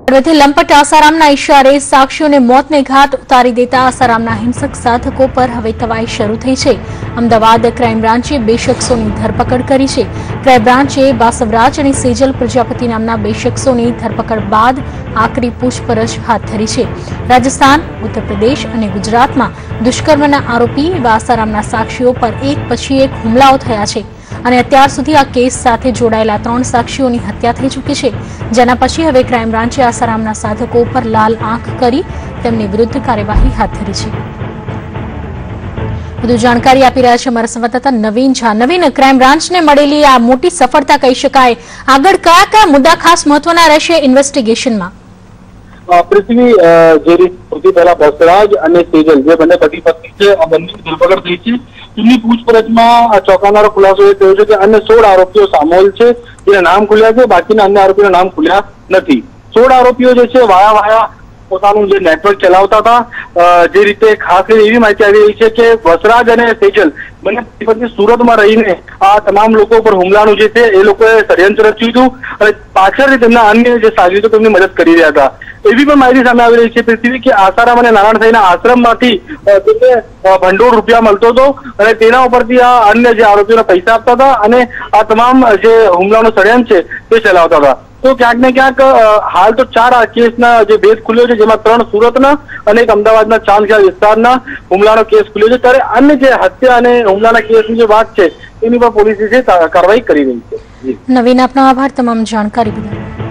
હળવદથી લંપટ આસારામના ઇશારે સાક્ષીઓને મોતને ઘાટ ઉતારી દેતા આસારામના હિંસક સાધકો પર હવે તવાઈ શરૂ થઈ છે। અમદાવાદ ક્રાઇમ બ્રાન્ચે 2 શખ્સોની ધરપકડ કરી છે। ક્રાઇમ બ્રાન્ચે બાસવરાજ અને સેજલ પ્રજાપતિ નામના 2 શખ્સોની ધરપકડ બાદ આકરી પૂછપરછ હાથ ધરી છે। રાજસ્થાન, ઉત્તર પ્રદેશ અને ગુજરાતમાં દુષ્કર્મના આરોપી એવા આસારામના સાક્ષીઓ પર એક પછી એક હુમલાઓ થયા છે અને અત્યાર સુધી આ કેસ સાથે જોડાયેલા 3 સાક્ષીઓની હત્યા થઈ ચૂકી છે, જેના પછી હવે ક્રાઇમ બ્રાન્ચે આસારામના સાધકો પર લાલ આંખ કરી તેમની વિરુદ્ધ કાર્યવાહી હાથ ધરી છે। વધુ જાણકારી આપી રહ્યા છે અમારા સંવાદદાતા નવીન ઝા। નવીન, ક્રાઇમ બ્રાન્ચને મળેલી આ મોટી સફળતા કહી શકાય, આગળ કયા કયા મુદ્દા ખાસ મહત્વના રહેશે ઇન્વેસ્ટિગેશનમાં? પૃથ્વી, જે રીતે પહેલા બસરાજ અને સેજલ જે બંને પતિ પત્ની છે, આ બંનેની ધરપકડ થઈ છે। તેમની પૂછપરછમાં ચોંકાવનારો ખુલાસો એ થયો છે કે અન્ય 16 આરોપીઓ સામેલ છે, જેના નામ ખુલ્યા છે, બાકીના અન્ય આરોપીઓના નામ ખુલ્યા નથી। 16 આરોપીઓ જે છે વાયા પોતાનું જે નેટવર્ક ચલાવતા હતા। જે રીતે ખાસ કરીને એવી માહિતી આવી રહી છે કે બસરાજ અને સેજલ બંને પતિ સુરતમાં રહીને આ તમામ લોકો પર હુમલાનું જે છે એ લોકોએ ષડયંત્ર રચ્યું હતું અને પાછળથી તેમના અન્ય જે સાગરીતો તેમની મદદ કરી રહ્યા હતા। એવી પણ માહિતી સામે આવી રહી છે પૃથ્વી કે આસારામ અને નારાયણસાઈના આશ્રમમાંથી તેમને ભંડોળ રૂપિયા મળતો હતો અને તેના ઉપરથી આ અન્ય જે આરોપીઓને પૈસા આપતા હતા અને આ તમામ જે હુમલાનું ષડયંત્ર છે તે ચલાવતા હતા। તો ક્યાંક ને ક્યાંક હાલ તો 4 કેસના જે ભેદ ખુલ્યો છે, જેમાં 3 સુરતના અને એક અમદાવાદના ચાંદખેડા વિસ્તારના હુમલાનો કેસ ખુલ્યો છે, ત્યારે અન્ય જે હત્યા અને હુમલાના કેસની જે વાત છે એની પર પોલીસે કાર્યવાહી કરી રહી છે। નવીન, આપનો આભાર તમામ જાણકારી બદલ।